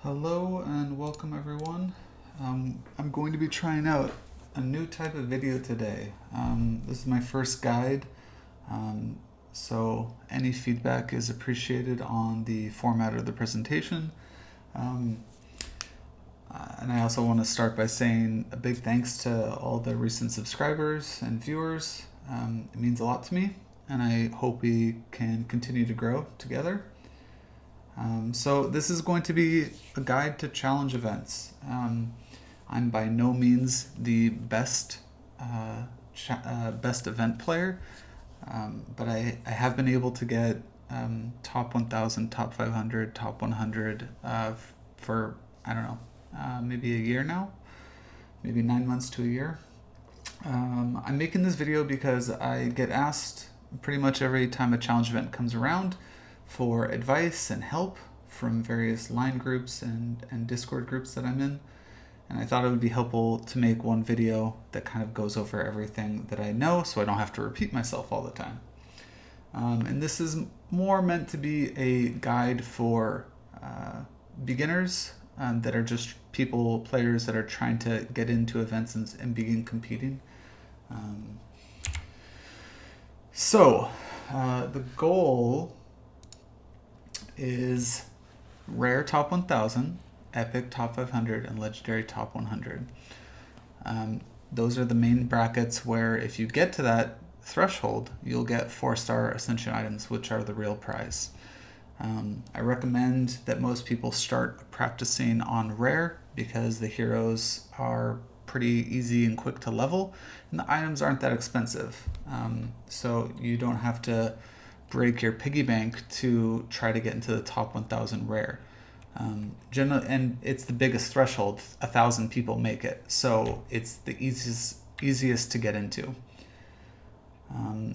Hello and welcome everyone. I'm going to be trying out a new type of video today. This is my first guide, so any feedback is appreciated on the format of the presentation. Um, and I also want to start by saying a big thanks to all the recent subscribers and viewers. It means a lot to me, and I hope we can continue to grow together. So this is going to be a guide to challenge events. I'm by no means the best best event player, but I have been able to get top 1,000, top 500, top 100 for I don't know, maybe a year now, maybe 9 months to a year. I'm making this video because I get asked pretty much every time a challenge event comes around for advice and help from various line groups and Discord groups that I'm in. And I thought it would be helpful to make one video that kind of goes over everything that I know so I don't have to repeat myself all the time. And this is more meant to be a guide for beginners that are just players that are trying to get into events and begin competing. The goal is rare top 1000, epic top 500, and legendary top 100. Those are the main brackets where if you get to that threshold, you'll get 4-star ascension items, which are the real prize. I recommend that most people start practicing on rare because the heroes are pretty easy and quick to level, and the items aren't that expensive. So you don't have to break your piggy bank to try to get into the top 1,000 rare. And it's the biggest threshold. 1,000 people make it, so it's the easiest to get into.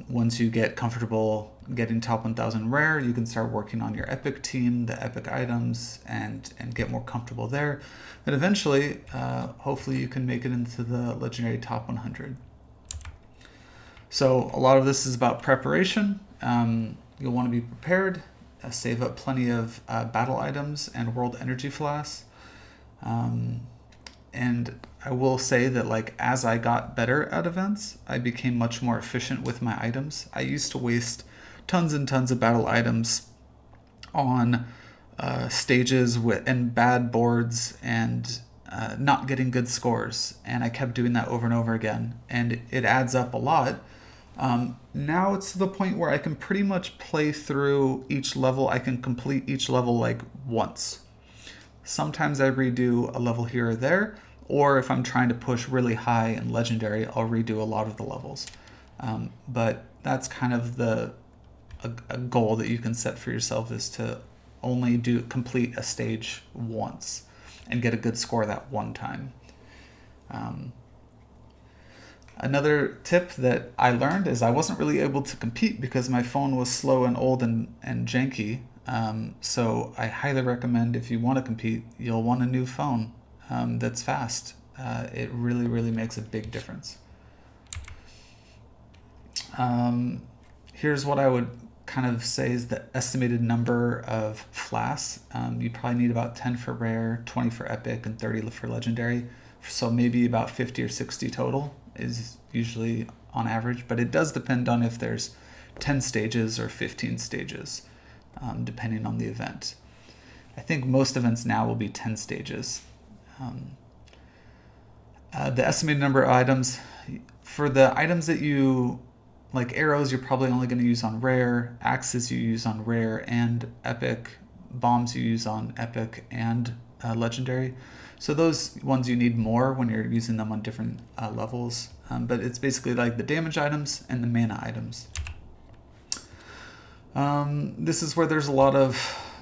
Once you get comfortable getting top 1,000 rare, you can start working on your epic team, the epic items, and get more comfortable there. And eventually, hopefully you can make it into the legendary top 100. So a lot of this is about preparation. You'll want to be prepared, save up plenty of battle items and world energy flasks. And I will say that as I got better at events, I became much more efficient with my items. I used to waste tons and tons of battle items on stages and bad boards and not getting good scores. And I kept doing that over and over again. And it adds up a lot. Now it's to the point where I can pretty much play through each level. I can complete each level once. Sometimes I redo a level here or there, or if I'm trying to push really high in legendary, I'll redo a lot of the levels. But that's kind of a goal that you can set for yourself, is to only complete a stage once and get a good score that one time. Another tip that I learned is I wasn't really able to compete because my phone was slow and old and janky. So I highly recommend, if you want to compete, you'll want a new phone that's fast. It really, really makes a big difference. Here's what I would kind of say is the estimated number of flasks. You probably need about 10 for rare, 20 for epic, and 30 for legendary. So maybe about 50 or 60 total is usually on average, but it does depend on if there's 10 stages or 15 stages, depending on the event. I think most events now will be 10 stages. The estimated number of items, for the items that you, like arrows, you're probably only going to use on rare, axes you use on rare and epic, bombs you use on epic and legendary. So those ones you need more when you're using them on different levels. But it's basically like the damage items and the mana items. This is where there's a lot of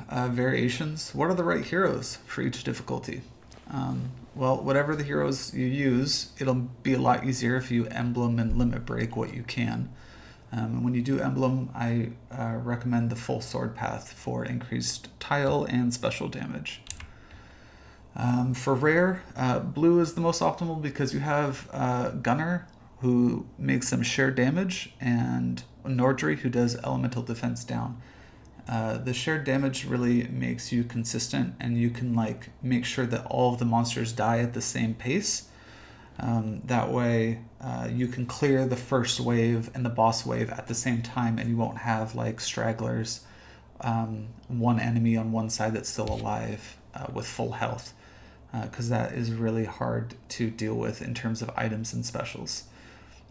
variations. What are the right heroes for each difficulty? Well, whatever the heroes you use, it'll be a lot easier if you emblem and limit break what you can. And when you do emblem, I recommend the full sword path for increased tile and special damage. For rare, blue is the most optimal because you have Gunner, who makes some sheer damage, and Nordry, who does elemental defense down. The shared damage really makes you consistent, and you can like make sure that all of the monsters die at the same pace. That way, you can clear the first wave and the boss wave at the same time, and you won't have like stragglers, one enemy on one side that's still alive with full health, because that is really hard to deal with in terms of items and specials.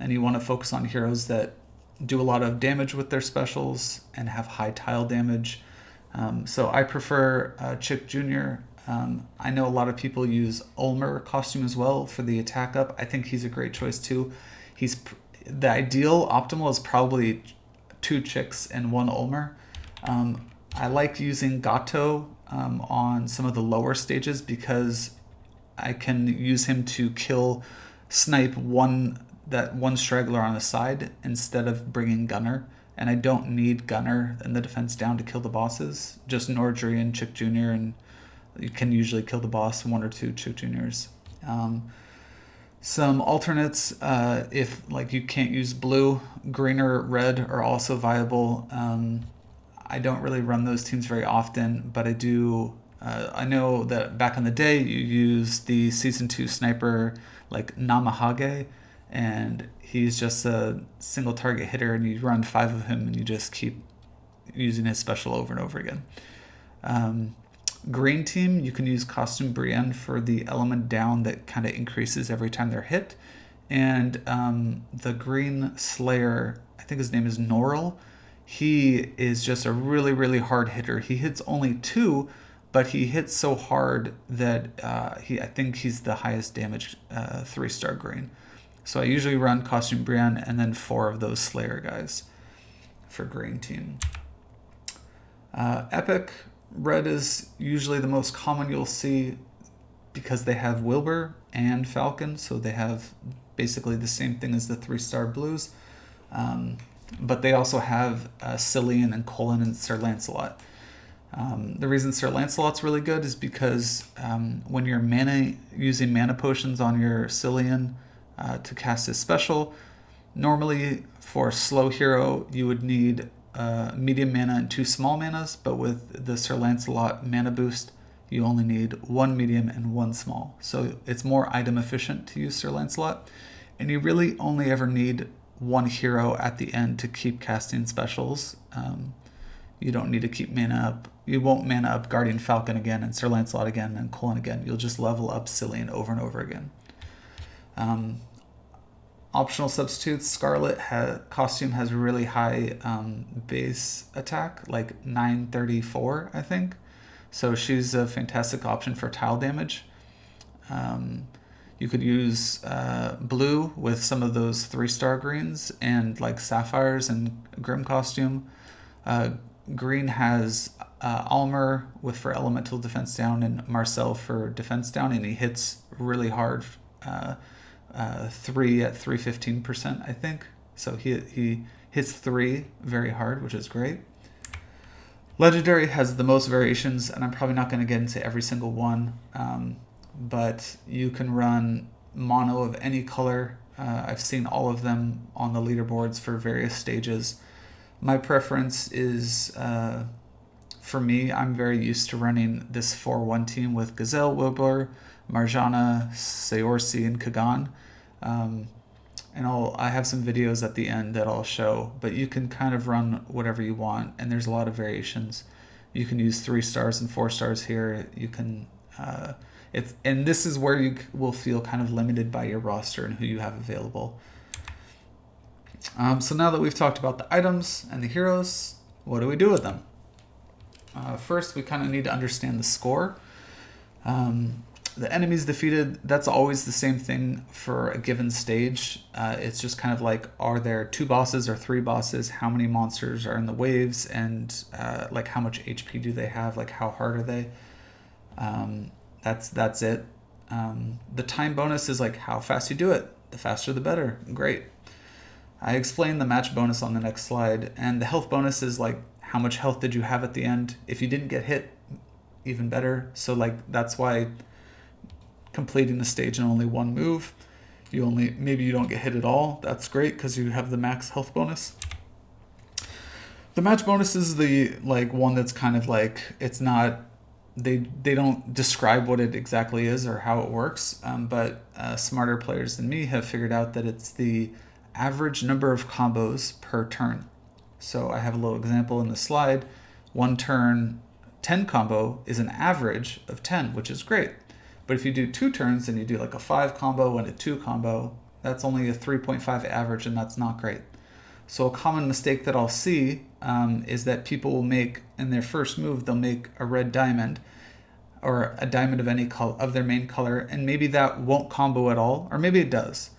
And you want to focus on heroes that do a lot of damage with their specials and have high tile damage. So I prefer Chick Jr. I know a lot of people use Ulmer costume as well for the attack up. I think he's a great choice too. The ideal optimal is probably 2 Chicks and 1 Ulmer. I like using Gato on some of the lower stages because I can use him to snipe that one straggler on the side instead of bringing Gunner. And I don't need Gunner and the defense down to kill the bosses. Just Nordry and Chick Jr. and you can usually kill the boss, 1 or 2 Chick Juniors. Some alternates, if like you can't use blue, green or red are also viable. I don't really run those teams very often, but I do. I know that back in the day you used the season 2 sniper like Namahage, and he's just a single target hitter, and you run 5 of him, and you just keep using his special over and over again. Green team, you can use Costume Brienne for the element down that kind of increases every time they're hit. And the Green Slayer, I think his name is Norrell, he is just a really, really hard hitter. He hits only 2, but he hits so hard that I think he's the highest damage 3-star green. So I usually run Costume Brienne and then 4 of those Slayer guys for green team. Epic, red is usually the most common you'll see because they have Wilbur and Falcon, so they have basically the same thing as the 3-star blues. But they also have Cillian and Colin and Sir Lancelot. The reason Sir Lancelot's really good is because when you're using mana potions on your Cillian to cast his special, normally for a slow hero you would need medium mana and 2 small manas, but with the Sir Lancelot mana boost you only need 1 medium and 1 small. So it's more item efficient to use Sir Lancelot, and you really only ever need 1 hero at the end to keep casting specials. You don't need to keep mana up. You won't mana up Guardian Falcon again and Sir Lancelot again and Colin again. You'll just level up Cillian over and over again. Optional substitutes, Scarlet costume has really high base attack, like 934, I think. So she's a fantastic option for tile damage. You could use blue with some of those 3-star greens and like sapphires and Grim costume. Green has Almer for elemental defense down and Marcel for defense down, and he hits really hard. 3 at 315%, I think. So he hits 3 very hard, which is great. Legendary has the most variations, and I'm probably not going to get into every single one, but you can run mono of any color. I've seen all of them on the leaderboards for various stages. My preference is, for me, I'm very used to running this 4-1 team with Gazelle, Wilbur, Marjana, Sayorsi, and Kagan. And I have some videos at the end that I'll show, but you can kind of run whatever you want, and there's a lot of variations. You can use 3 stars and 4 stars here. You can, and this is where you will feel kind of limited by your roster and who you have available. So now that we've talked about the items and the heroes, what do we do with them? First, we kind of need to understand the score. The enemies defeated, that's always the same thing for a given stage. It's just kind of like, are there 2 bosses or 3 bosses? How many monsters are in the waves? And like how much HP do they have? Like how hard are they? That's it. The time bonus is like how fast you do it. The faster the better. Great. I explained the match bonus on the next slide, and the health bonus is like how much health did you have at the end? If you didn't get hit, even better. So like that's why completing the stage in only 1 move, maybe you don't get hit at all. That's great because you have the max health bonus. The match bonus is the like one that's kind of like it's not they don't describe what it exactly is or how it works, but smarter players than me have figured out that it's the average number of combos per turn. So I have a little example in the slide. One turn 10 combo is an average of 10, which is great. But if you do 2 turns and you do like a 5 combo and a 2 combo, that's only a 3.5 average, and that's not great. So a common mistake that I'll see is that people will make in their first move, they'll make a red diamond or a diamond of any color of their main color, and maybe that won't combo at all, or maybe it does.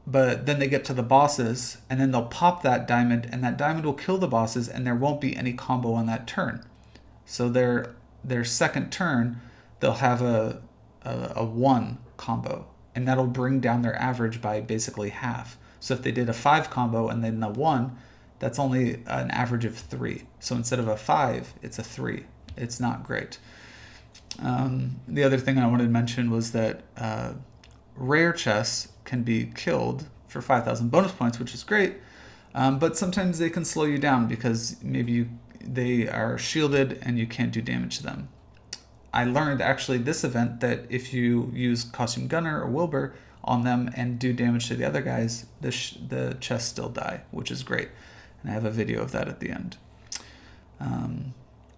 But then they get to the bosses, and then they'll pop that diamond, and that diamond will kill the bosses, and there won't be any combo on that turn. So their second turn, they'll have a 1 combo, and that'll bring down their average by basically half. So if they did a 5 combo and then a 1, that's only an average of 3. So instead of a 5, it's a 3. It's not great. The other thing I wanted to mention was that rare chests can be killed for 5,000 bonus points, which is great, but sometimes they can slow you down because maybe they are shielded and you can't do damage to them. I learned actually this event that if you use Costume Gunner or Wilbur on them and do damage to the other guys, the chests still die, which is great. And I have a video of that at the end.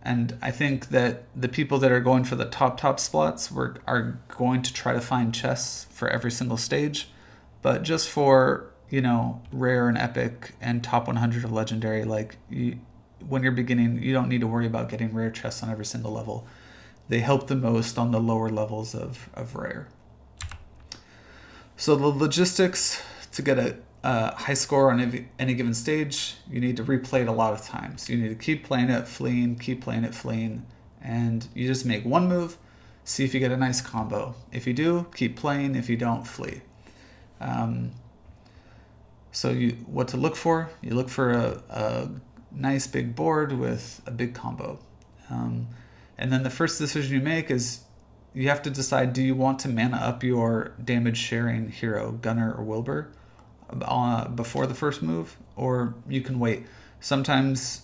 And I think that the people that are going for the top spots are going to try to find chests for every single stage. But just for, rare and epic and top 100 of legendary, when you're beginning, you don't need to worry about getting rare chests on every single level. They help the most on the lower levels of rare. So the logistics to get a high score on any given stage, you need to replay it a lot of times. You need to keep playing it, fleeing, and you just make one move, see if you get a nice combo. If you do, keep playing. If you don't, flee. So what to look for? You look for a nice big board with a big combo. And then the first decision you make is you have to decide, do you want to mana up your damage sharing hero, Gunner or Wilbur, before the first move, or you can wait. Sometimes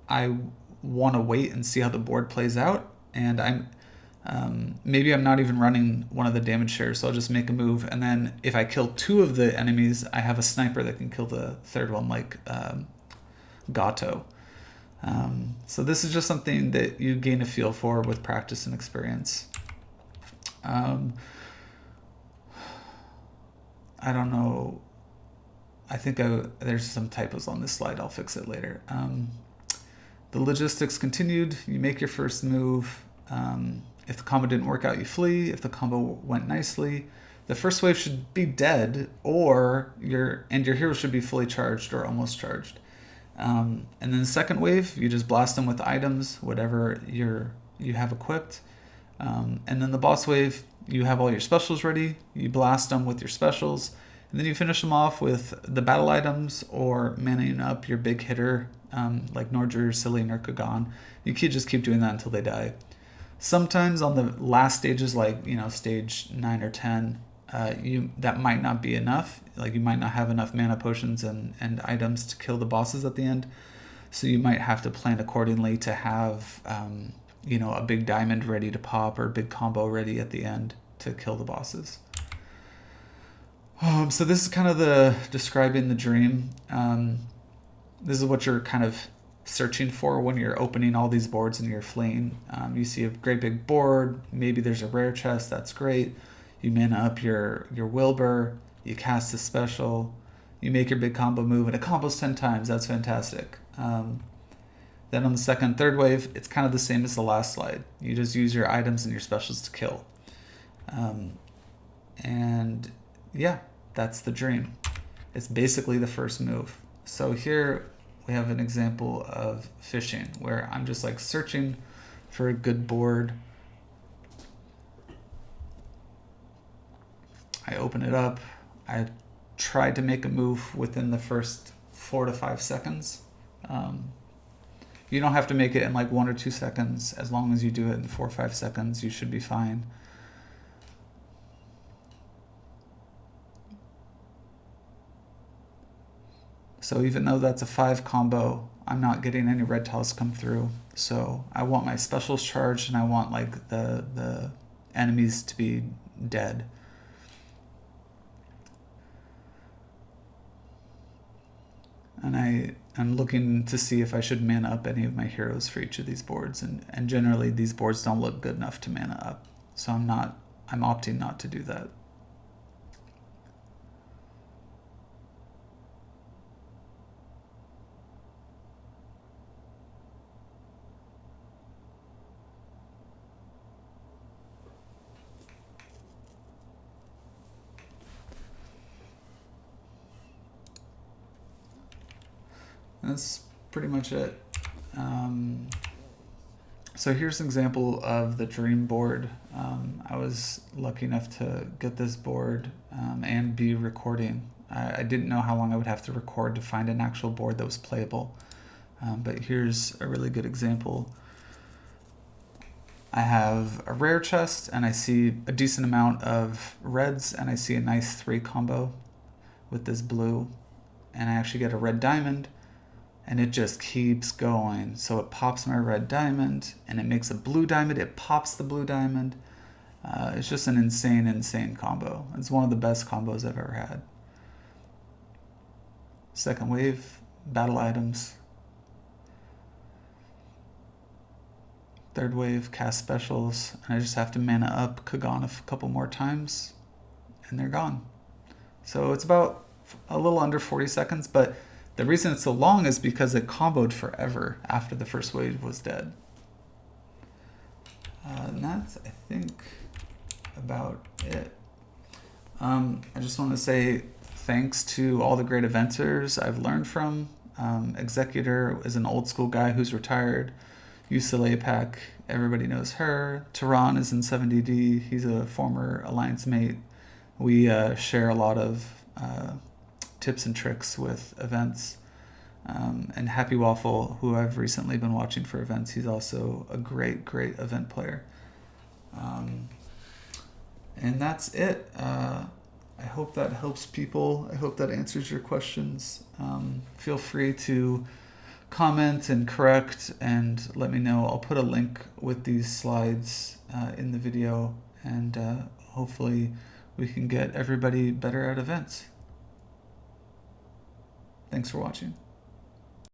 I want to wait and see how the board plays out, and maybe I'm not even running one of the damage shares, so I'll just make a move, and then if I kill 2 of the enemies, I have a sniper that can kill the third one, like Gato. So this is just something that you gain a feel for with practice and experience. I don't know. I think there's some typos on this slide. I'll fix it later. The logistics continued. You make your first move. If the combo didn't work out, you flee. If the combo went nicely, the first wave should be dead, or your hero should be fully charged or almost charged. And then the second wave, you just blast them with items, whatever you have equipped. And then the boss wave, you have all your specials ready. You blast them with your specials. And then you finish them off with the battle items or manning up your big hitter, like Nordrur, Silly, Nerkagon. You can just keep doing that until they die. Sometimes on the last stages, like stage 9 or 10, that might not be enough. Like you might not have enough mana potions and items to kill the bosses at the end. So you might have to plan accordingly to have a big diamond ready to pop or a big combo ready at the end to kill the bosses. So this is kind of describing the dream. This is what you're kind of searching for when you're opening all these boards and you're fleeing. You see a great big board. Maybe there's a rare chest. That's great. You mana up your Wilbur. You cast a special. You make your big combo move, and it combos 10 times. That's fantastic. Then on the second, third wave, it's kind of the same as the last slide. You just use your items and your specials to kill. And yeah, that's the dream. It's basically the first move. So here we have an example of fishing where I'm just like searching for a good board. I open it up. I tried to make a move within the first 4 to 5 seconds. You don't have to make it in like 1 or 2 seconds. As long as you do it in 4 or 5 seconds, you should be fine. So even though that's a 5 combo, I'm not getting any red tiles come through. So I want my specials charged, and I want like the enemies to be dead. And I'm looking to see if I should mana up any of my heroes for each of these boards, and generally these boards don't look good enough to mana up. So I'm opting not to do that. That's pretty much it. Um, so here's an example of the dream board. I was lucky enough to get this board and be recording. I didn't know how long I would have to record to find an actual board that was playable. But here's a really good example. I have a rare chest, and I see a decent amount of reds, and I see a nice 3 combo with this blue. And I actually get a red diamond, and it just keeps going. So it pops my red diamond, and it makes a blue diamond. It pops the blue diamond. It's just an insane combo. It's one of the best combos I've ever had. Second wave, battle items. Third wave, cast specials, and I just have to mana up Kagan a couple more times, and they're gone. So it's about a little under 40 seconds, but the reason it's so long is because it comboed forever after the first wave was dead. And that's, I think, about it. I just want to say thanks to all the great eventers I've learned from. Executor is an old school guy who's retired. UCLA Pack, everybody knows her. Tehran is in 7DD. He's a former Alliance mate. We share a lot of tips and tricks with events. And Happy Waffle, who I've recently been watching for events, he's also a great event player. And that's it. I hope that helps people. I hope that answers your questions. Feel free to comment and correct and let me know. I'll put a link with these slides in the video, and hopefully we can get everybody better at events. Thanks for watching.